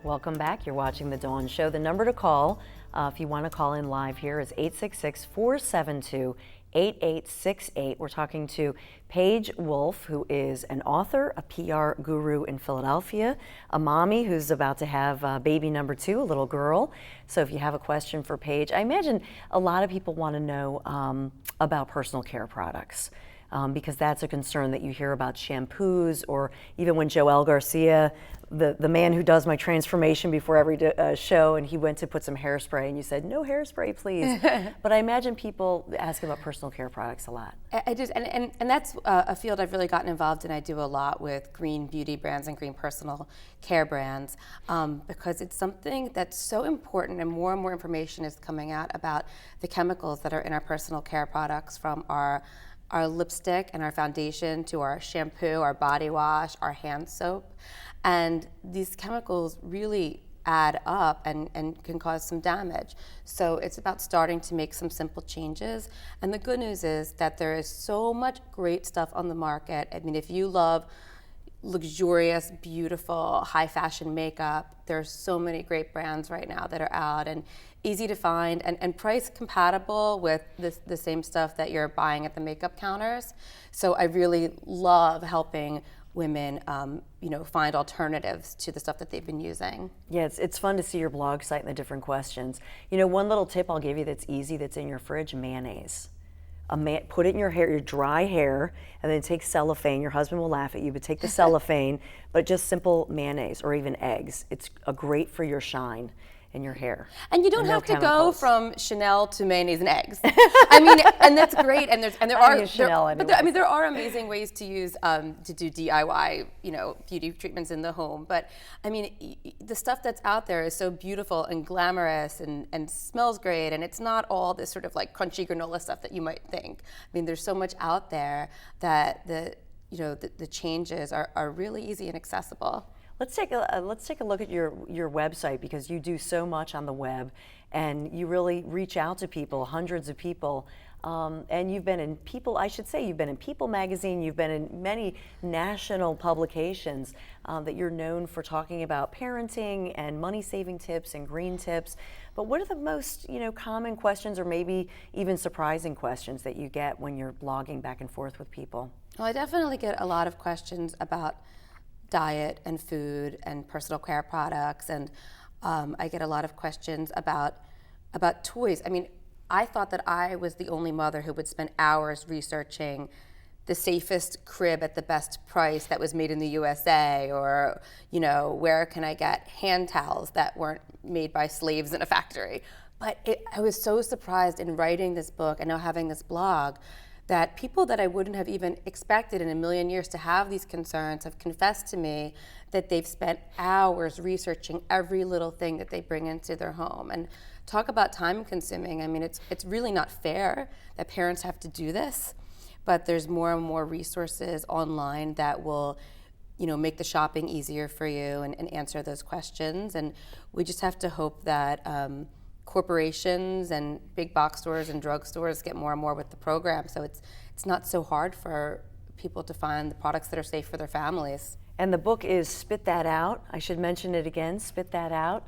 Welcome back. You're watching The Dawn Show. The number to call, if you want to call in live here, is 866-472-8868. We're talking to Paige Wolf, who is an author, a PR guru in Philadelphia, a mommy who's about to have baby number 2, a little girl. So if you have a question for Paige, I imagine a lot of people want to know about personal care products. Because that's a concern that you hear about shampoos, or even when Joel Garcia, the man who does my transformation before every show, and he went to put some hairspray, and you said, no hairspray, please. But I imagine people ask about personal care products a lot. I just, and that's a field I've really gotten involved in. I do a lot with green beauty brands and green personal care brands because it's something that's so important, and more information is coming out about the chemicals that are in our personal care products, from our lipstick and our foundation to our shampoo, our body wash, our hand soap. And these chemicals really add up and can cause some damage. So it's about starting to make some simple changes. And the good news is that there is so much great stuff on the market. I mean, if you love luxurious, beautiful, high fashion makeup, there's so many great brands right now that are out and easy to find and price compatible with the same stuff that you're buying at the makeup counters. So I really love helping women find alternatives to the stuff that they've been using. Yeah, it's fun to see your blog site and the different questions. You know, one little tip I'll give you that's easy, that's in your fridge: mayonnaise. Put it in your hair, your dry hair, and then take cellophane. Your husband will laugh at you, but take the cellophane, but just simple mayonnaise or even eggs. It's great for your shine in your hair. And you don't have to go from Chanel to mayonnaise and eggs. I mean, and that's great. And there are amazing ways to use to do DIY, beauty treatments in the home. But I mean, the stuff that's out there is so beautiful and glamorous and smells great. And it's not all this sort of like crunchy granola stuff that you might think. I mean, there's so much out there that the changes are really easy and accessible. Let's take a look at your website, because you do so much on the web, and you really reach out to people, hundreds of people, and you've been in People magazine, you've been in many national publications that you're known for talking about parenting and money-saving tips and green tips. But what are the most common questions, or maybe even surprising questions, that you get when you're blogging back and forth with people? Well, I definitely get a lot of questions about diet and food and personal care products, and I get a lot of questions about toys. I mean, I thought that I was the only mother who would spend hours researching the safest crib at the best price that was made in the USA, or where can I get hand towels that weren't made by slaves in a factory. But I was so surprised in writing this book and now having this blog that people that I wouldn't have even expected in a million years to have these concerns have confessed to me that they've spent hours researching every little thing that they bring into their home. And talk about time consuming. I mean, it's really not fair that parents have to do this, but there's more and more resources online that will make the shopping easier for you and answer those questions. And we just have to hope that corporations and big box stores and drugstores get more and more with the program, so it's not so hard for people to find the products that are safe for their families. And the book is Spit That Out. I should mention it again, Spit That Out,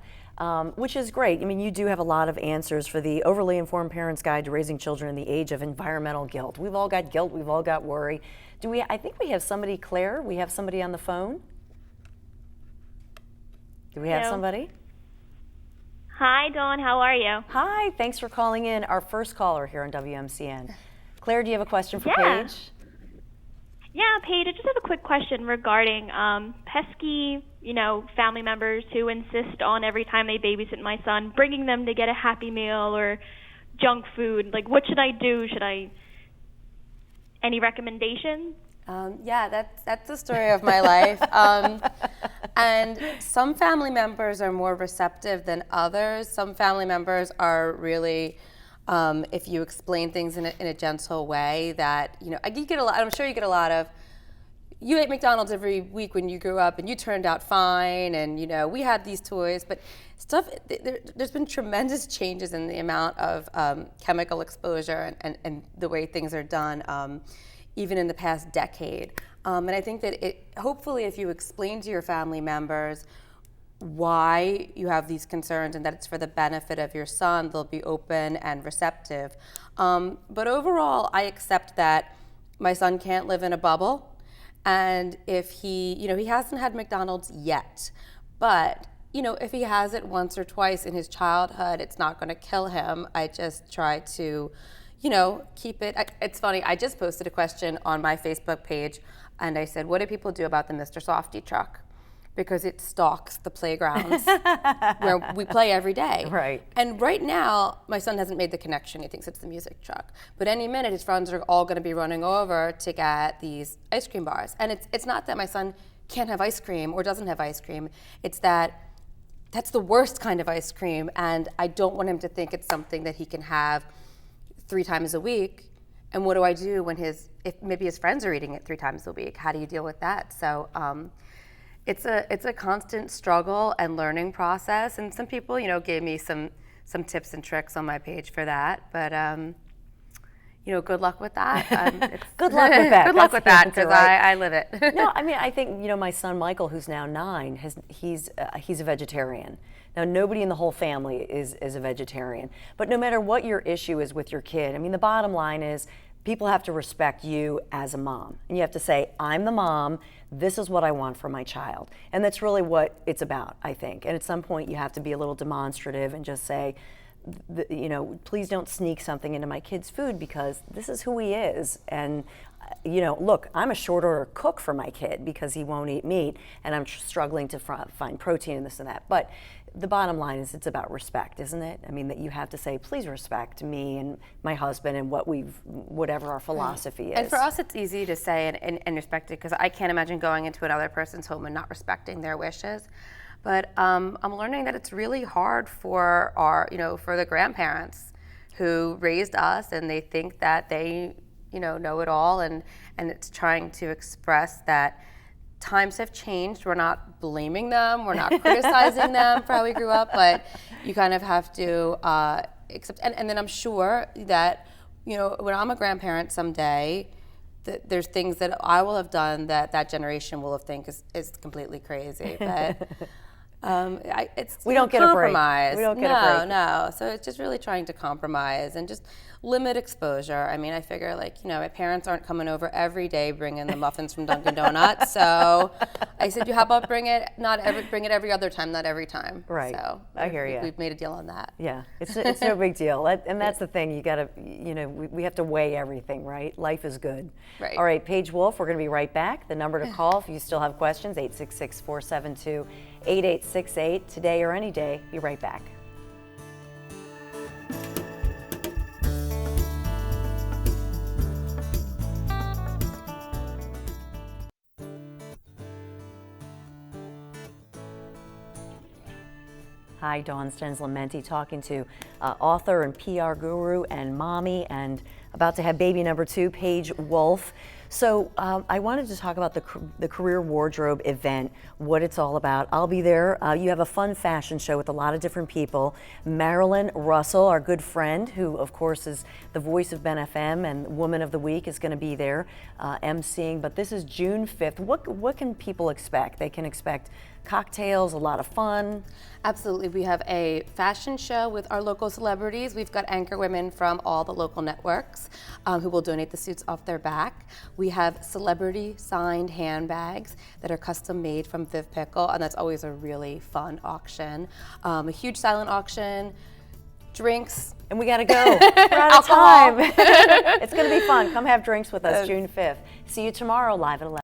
which is great. I mean, you do have a lot of answers for the Overly Informed Parent's Guide to Raising Children in the Age of Environmental Guilt. We've all got guilt, we've all got worry. I think we have somebody, Claire, we have somebody on the phone? Do we have somebody? Hi, Dawn. How are you? Hi. Thanks for calling in. Our first caller here on WMCN. Claire, do you have a question for Yeah. Paige? Yeah, Paige, I just have a quick question regarding pesky, family members who insist on, every time they babysit my son, bringing them to get a Happy Meal or junk food. Like, what should I do? Any recommendations? Yeah, that's the story of my life. And some family members are more receptive than others. Some family members are really, if you explain things in a gentle way, that you get a lot. I'm sure you get a lot of, you ate McDonald's every week when you grew up, and you turned out fine, and we had these toys, but stuff. There's been tremendous changes in the amount of chemical exposure and the way things are done. Even in the past decade. And I think that hopefully if you explain to your family members why you have these concerns and that it's for the benefit of your son. They'll be open and receptive. But overall, I accept that my son can't live in a bubble. And if he hasn't had McDonald's yet, but if he has it once or twice in his childhood, it's not going to kill him. I just try to, keep it. It's funny, I just posted a question on my Facebook page, and I said, what do people do about the Mr. Softy truck? Because it stalks the playgrounds where we play every day. Right. And right now, my son hasn't made the connection. He thinks it's the music truck. But any minute, his friends are all going to be running over to get these ice cream bars. And it's not that my son can't have ice cream or doesn't have ice cream. It's that that's the worst kind of ice cream, and I don't want him to think it's something that he can have 3 times a week. And what do I do when if maybe his friends are eating it 3 times a week? How do you deal with that? So it's a constant struggle and learning process. And some people, gave me some tips and tricks on my page for that. But good luck with that. Good luck with that. Good luck That's with the that, answer, because right? I live it. No, I mean, I think, my son Michael, who's now 9, he's a vegetarian. Now, nobody in the whole family is a vegetarian. But no matter what your issue is with your kid, I mean, the bottom line is people have to respect you as a mom. And you have to say, I'm the mom, this is what I want for my child. And that's really what it's about, I think. And at some point, you have to be a little demonstrative and just say, please don't sneak something into my kid's food because this is who he is. And, look, I'm a short order cook for my kid because he won't eat meat and I'm struggling to find protein and this and that. But the bottom line is it's about respect, isn't it? I mean, that you have to say, please respect me and my husband and whatever our philosophy is. And for us, it's easy to say and respect it because I can't imagine going into another person's home and not respecting their wishes. But I'm learning that it's really hard for for the grandparents who raised us, and they think that they, know it all, and it's trying to express that times have changed. We're not blaming them, we're not criticizing them for how we grew up, but you kind of have to accept. And then I'm sure that, when I'm a grandparent someday, there's things that I will have done that generation will have think is completely crazy, but. We don't get a break. Compromise. We don't get a break. No. So it's just really trying to compromise and just limit exposure. I mean, I figure my parents aren't coming over every day bringing the muffins from Dunkin' Donuts. So I said, how about bring it every other time, not every time. Right. So I hear you. We've made a deal on that. Yeah, it's no big deal. And that's the thing. You gotta, we have to weigh everything, right? Life is good. Right. All right, Paige Wolf, we're gonna be right back. The number to call if you still have questions, 866-472-8868. Today or any day. Be right back. Hi, Dawn Stenslamenti talking to author and PR guru and mommy and about to have baby number 2, Paige Wolf. So I wanted to talk about the Career Wardrobe event, what it's all about. I'll be there. You have a fun fashion show with a lot of different people. Marilyn Russell, our good friend, who of course is the voice of Ben FM and Woman of the Week, is going to be there emceeing. But this is June 5th. What can people expect? They can expect cocktails, a lot of fun. Absolutely. We have a fashion show with our local celebrities. We've got anchor women from all the local networks who will donate the suits off their back. We have celebrity signed handbags that are custom made from Viv Pickle, and that's always a really fun auction. A huge silent auction, drinks. And we got to go. We're out of time. It's going to be fun. Come have drinks with us June 5th. See you tomorrow live at 11.